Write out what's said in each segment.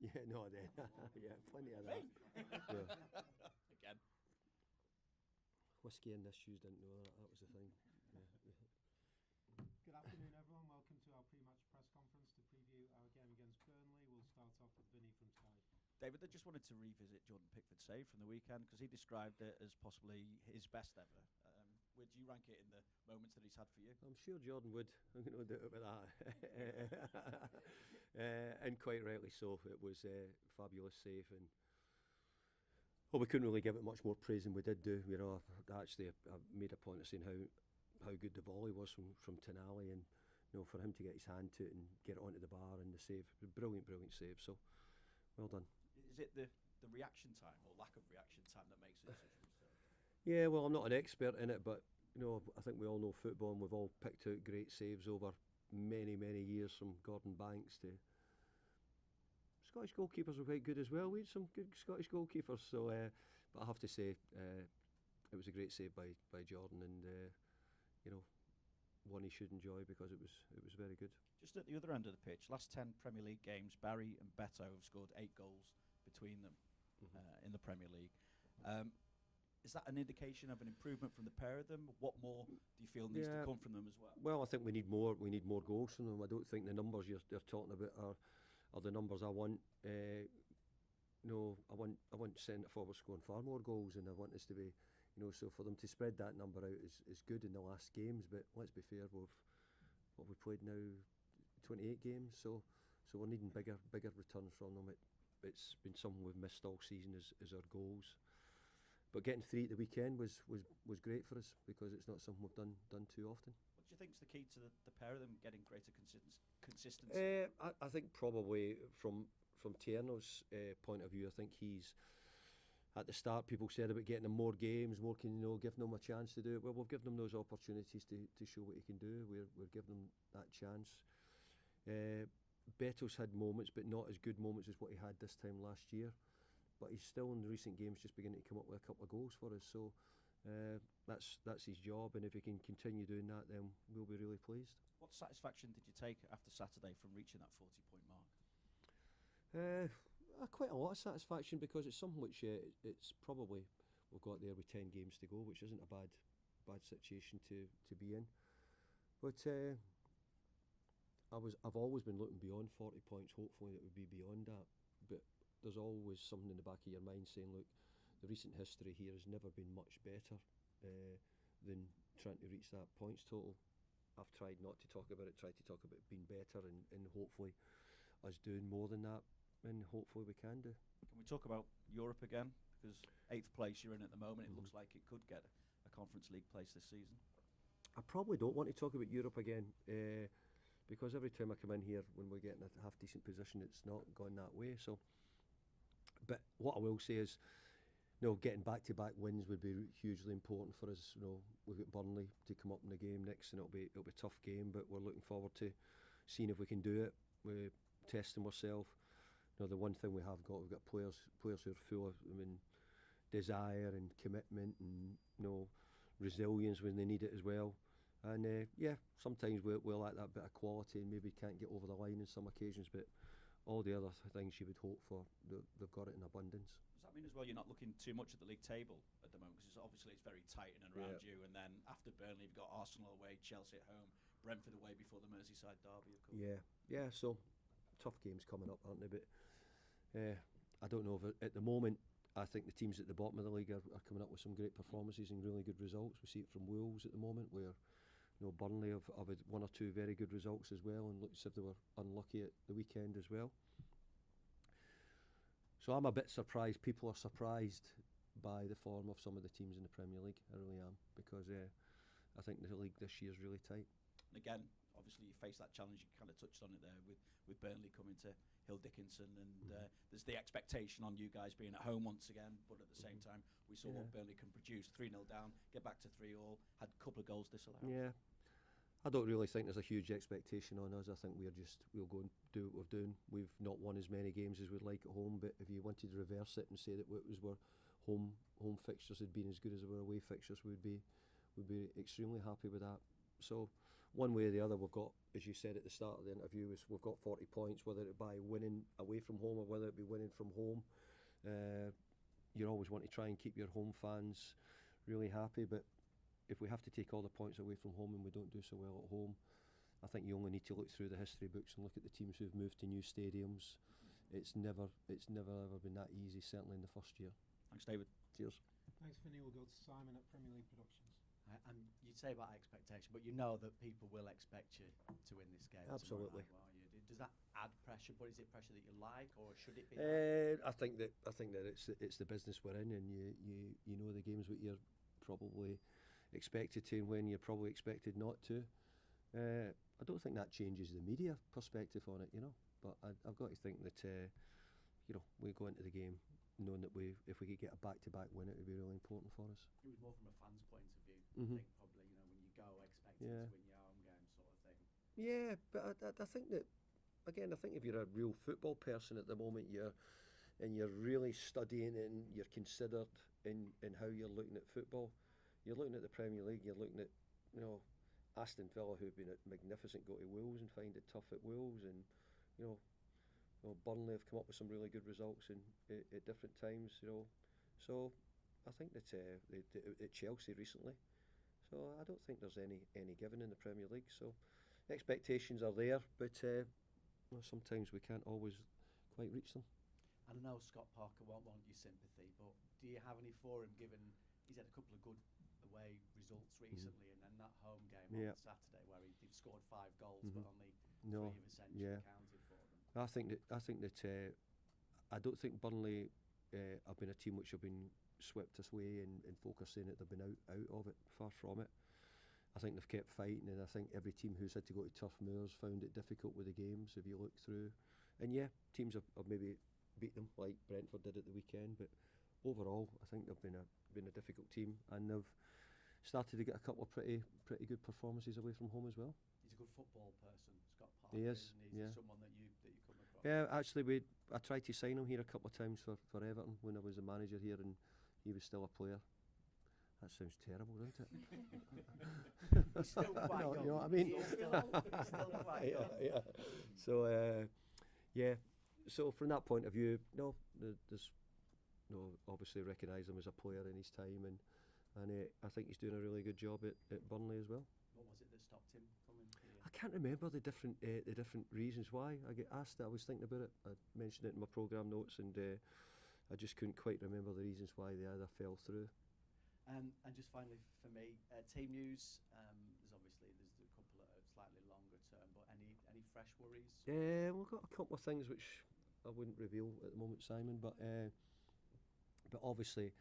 Yeah, no, then. Yeah, plenty of that. Yeah. Again. Whiskey and issues, didn't know that. That was the thing. Yeah. Good afternoon, everyone. Welcome to our pre-match press conference to preview our game against Burnley. We'll start off with Vinny from Sky. David, I just wanted to revisit Jordan Pickford's save from the weekend because he described it as possibly his best ever. Where do you rank it in the moments that he's had for you? I'm sure Jordan would. I'm no doubt about that. And quite rightly so. It was a fabulous save, and we couldn't really give it much more praise than we did do. You know, I made a point of saying how good the volley was from Tonali, and for him to get his hand to it and get it onto the bar and the save, brilliant save. So, well done. Is it the reaction time or lack of reaction time that makes it such a mistake? Yeah, well, I'm not an expert in it, but I think we all know football, and we've all picked out great saves over many years, from Gordon Banks to Scottish goalkeepers were quite good as well. We had some good Scottish goalkeepers, so but I have to say it was a great save by Jordan, and one he should enjoy because it was very good. Just at the other end of the pitch, last 10 Premier League games, Barry and Beto have scored 8 goals between them in the Premier League. Is that an indication of an improvement from the pair of them? What more do you feel needs to come from them as well? Well, I think we need more goals from them. I don't think the numbers you're talking about are the numbers I want. No, I want centre forward scoring far more goals, and I want us to be, so for them to spread that number out is good in the last games. But let's be fair, we've played now 28 games, so we're needing bigger returns from them. It's been something we've missed all season is our goals. But getting 3 at the weekend was great for us because it's not something we've done too often. What do you think is the key to the pair of them getting greater consistency? I think probably from Tierno's point of view, I think he's at the start. People said about getting him more games, giving him a chance to do it. Well, we've given him those opportunities to show what he can do. We're giving him that chance. Beto's had moments, but not as good moments as what he had this time last year. But he's still in the recent games just beginning to come up with a couple of goals for us. So that's his job, and if he can continue doing that, then we'll be really pleased. What satisfaction did you take after Saturday from reaching that 40-point mark? Quite a lot of satisfaction, because it's something which it's probably we've got there with 10 games to go, which isn't a bad situation to be in. But I've always been looking beyond 40 points. Hopefully it would be beyond that. But there's always something in the back of your mind saying, look, the recent history here has never been much better than trying to reach that points total. I've tried not to talk about it, tried to talk about being better, and hopefully us doing more than that, and hopefully we can do. Can we talk about Europe again? Because 8th place you're in at the moment, it looks like it could get a Conference League place this season. I probably don't want to talk about Europe again, because every time I come in here when we're getting a half decent position, it's not gone that way. So, but what I will say is, getting back-to-back wins would be hugely important for us. We've got Burnley to come up in the game next, and it'll be a tough game, but we're looking forward to seeing if we can do it. We're testing ourselves. The one thing we've got players who are full of desire and commitment and resilience when they need it as well. And sometimes we'll lack that bit of quality and maybe can't get over the line on some occasions, but all the other things you would hope for, they've got it in abundance. Does that mean as well you're not looking too much at the league table at the moment? Because obviously it's very tight in and around you, and then after Burnley you've got Arsenal away, Chelsea at home, Brentford away before the Merseyside derby, of course. Yeah, so tough games coming up, aren't they? But I don't know if at the moment, I think the teams at the bottom of the league are coming up with some great performances and really good results. We see it from Wolves at the moment, where Burnley have had 1 or 2 very good results as well, and looks as if they were unlucky at the weekend as well. So I'm a bit surprised. People are surprised by the form of some of the teams in the Premier League. I really am, because I think the league this year is really tight. And again, obviously you face that challenge. You kind of touched on it there with Burnley coming to Hill Dickinson, and there's the expectation on you guys being at home once again, but at the same time we saw what Burnley can produce. 3-0 down, get back to 3-3, had a couple of goals disallowed. Yeah, I don't really think there's a huge expectation on us. I think we'll go and do what we're doing. We've not won as many games as we'd like at home, but if you wanted to reverse it and say that what was our home fixtures had been as good as our away fixtures, we'd be extremely happy with that. So one way or the other, we've got, as you said at the start of the interview, is we've got 40 points, whether it be winning away from home or whether it be winning from home. You always want to try and keep your home fans really happy, but if we have to take all the points away from home and we don't do so well at home, I think you only need to look through the history books and look at the teams who've moved to new stadiums. It's never ever been that easy, certainly in the first year. Thanks, David. Cheers. Thanks, Vinny. We'll go to Simon at Premier League Productions. And you'd say about expectation, but you know that people will expect you to win this game. Absolutely. Tomorrow night, won't you? Does that add pressure? But is it pressure that you like, or should it be? I think that it's the business we're in, and you know the games what you're probably expected to and when you're probably expected not to. I don't think that changes the media perspective on it, you know. But I've got to think that you know, we go into the game knowing that if we could get a back-to-back win, it would be really important for us. It was more from a fan's point of view. Mhm. I think probably, you know, when you go expecting Yeah. to win your home game, sort of thing. Yeah, but I think that, again, I think if you're a real football person at the moment, you're really studying and you're considered in how you're looking at football. You're looking at the Premier League. You're looking at, you know, Aston Villa, who've been magnificent, go to Wolves and find it tough at Wolves, and you know, Burnley have come up with some really good results at different times, you know. So I think that at Chelsea recently. So I don't think there's any given in the Premier League. So expectations are there, but well, sometimes we can't always quite reach them. And I know Scott Parker won't want your sympathy, but do you have any for him, given he's had a couple of good away results recently, and then that home game on Saturday where they've scored 5 goals, but only 3 of essentially counted for them. I think that I don't think Burnley have been a team which have been swept away and folk are saying that they've been out of it. Far from it. I think they've kept fighting, and I think every team who's had to go to tough moors found it difficult with the games. If you look through, and teams have maybe beat them like Brentford did at the weekend, but overall, I think they've been a difficult team, and they've started to get a couple of pretty good performances away from home as well. He's a good football person, Scott Parker. He is. He's someone that you come across. Yeah, actually, I tried to sign him here a couple of times for Everton when I was a manager here, and he was still a player. That sounds terrible, doesn't it? He's still quite young. You know what I mean? He's still quite young. Yeah. So, So from that point of view, there's obviously recognise him as a player in his time, and I think he's doing a really good job at Burnley as well. What was it that stopped him coming here? I can't remember the different reasons why. I get asked that. I was thinking about it. I mentioned it in my programme notes, and I just couldn't quite remember the reasons why they either fell through. And just finally for me, team news. There's a couple that are slightly longer term, but any fresh worries? We've got a couple of things which I wouldn't reveal at the moment, Simon, but obviously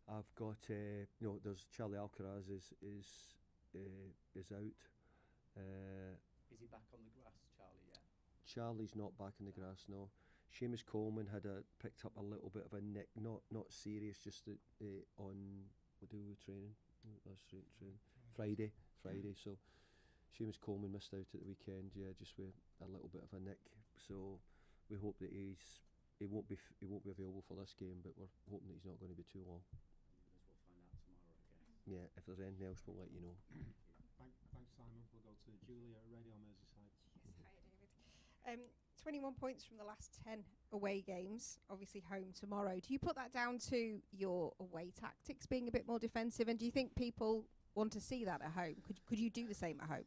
I've got there's Charlie Alcaraz is out. Is he back on the grass, Charlie, yet? Charlie's not back in the grass, no. Seamus Coleman picked up a little bit of a nick, not serious, just on what do we training? That's right, training. Friday. So Seamus Coleman missed out at the weekend, just with a little bit of a nick. So we hope that he won't be available for this game, but we're hoping that he's not going to be too long. We'll find out tomorrow, I guess. Yeah, if there's anything else, we'll let you know. Thanks, Simon. We'll go to Julia at Radio Merseyside. Yes, hi David. 21 points from the last 10 away games, obviously home tomorrow. Do you put that down to your away tactics being a bit more defensive, and do you think people want to see that at home? Could you do the same at home?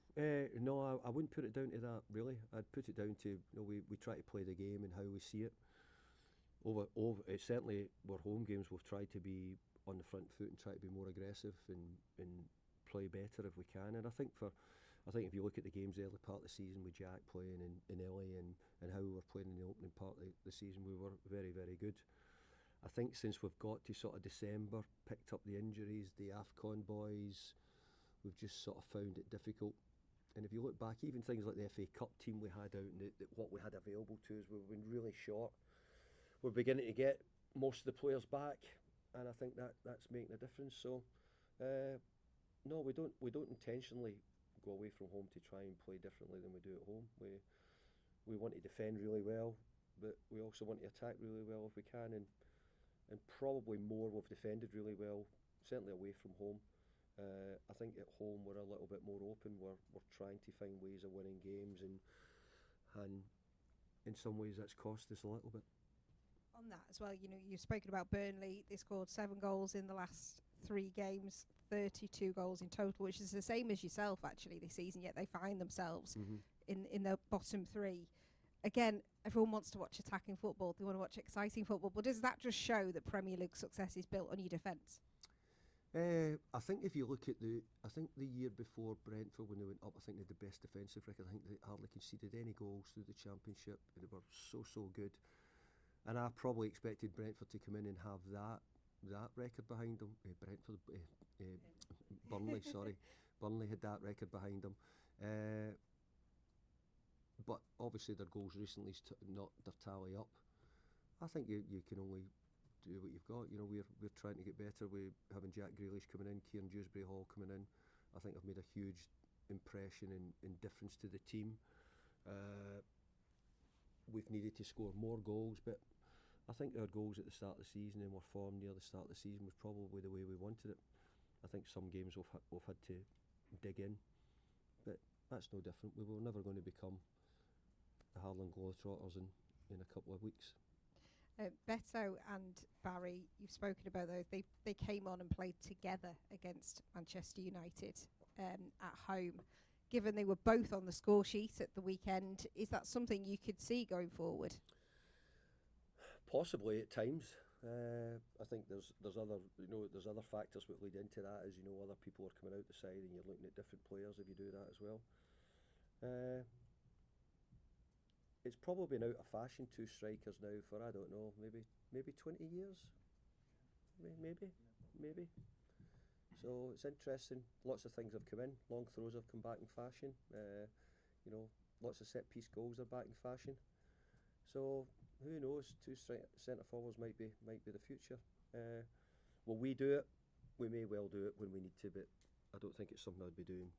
No, I wouldn't put it down to that, really. I'd put it down to we try to play the game and how we see it. Certainly, our home games we've tried to be on the front foot and try to be more aggressive and play better if we can. And I think if you look at the games the early part of the season with Jack playing in Ellie and how we were playing in the opening part of the season, we were very, very good. I think since we've got to sort of December, picked up the injuries, the AFCON boys, we've just sort of found it difficult. And if you look back, even things like the FA Cup team we had out and what we had available to us, we've been really short. We're beginning to get most of the players back, and I think that's making a difference. So, no, we don't intentionally go away from home to try and play differently than we do at home. We want to defend really well, but we also want to attack really well if we can, and probably more we've defended really well, certainly away from home, I think at home we're a little bit more open. We're trying to find ways of winning games, and in some ways that's cost us a little bit. On that as well, you know, you've spoken about Burnley. They scored 7 goals in the last 3 games, 32 goals in total, which is the same as yourself actually this season, yet they find themselves in the bottom 3. Again, everyone wants to watch attacking football, they want to watch exciting football, but does that just show that Premier League success is built on your defence? I think if you look at I think the year before Brentford, when they went up, I think they had the best defensive record. I think they hardly conceded any goals through the Championship. They were so good. And I probably expected Brentford to come in and have that record behind them. Burnley, sorry. Burnley had that record behind them. But obviously their goals recently not their tally up. I think you can only do what you've got. You know, we're trying to get better. We're having Jack Grealish coming in, Kieran Dewsbury-Hall coming in. I think I've made a huge impression and difference to the team. We've needed to score more goals, but I think our goals at the start of the season and our form near the start of the season was probably the way we wanted it. I think some games we've had to dig in, but that's no different. We were never going to become the Harlan Globetrotters in a couple of weeks. Beto and Barry, you've spoken about those. They came on and played together against Manchester United at home. Given they were both on the score sheet at the weekend, is that something you could see going forward? Possibly at times. I think there's other factors that lead into that, as you know, other people are coming out the side and you're looking at different players if you do that as well. It's probably been out of fashion, 2 strikers now for, I don't know, maybe 20 years, maybe. So it's interesting. Lots of things have come in. Long throws have come back in fashion. You know, lots of set piece goals are back in fashion. So who knows? 2 centre forwards might be the future. Will we do it? We may well do it when we need to, but I don't think it's something I'd be doing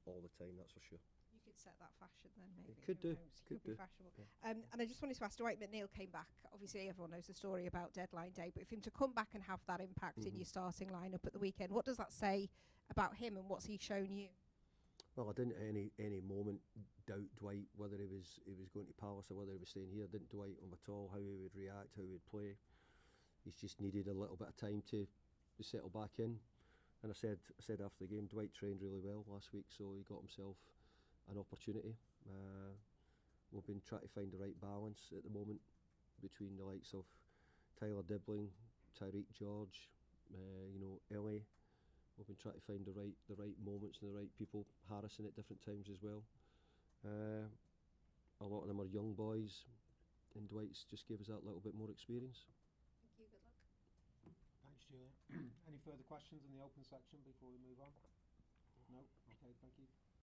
all the time. That's for sure. You could set that fashion then, maybe. It could do. Could be fashionable. Yeah. And I just wanted to ask, Dwight McNeil came back. Obviously, everyone knows the story about deadline day, but for him to come back and have that impact in your starting lineup at the weekend, what does that say about him and what's he shown you? Well, I didn't at any moment doubt Dwight whether he was going to Palace or whether he was staying here. I didn't doubt him at all, how he would react, how he would play. He's just needed a little bit of time to settle back in. And I said after the game, Dwight trained really well last week, so he got himself an opportunity. We've been trying to find the right balance at the moment between the likes of Tyler Dibling, Tyreek George, Ellie. We've been trying to find the right moments and the right people. Harrison at different times as well. A lot of them are young boys, and Dwight's just gave us that little bit more experience. Thank you, good luck. Thanks, Julia. Any further questions in the open section before we move on? No? Okay, thank you.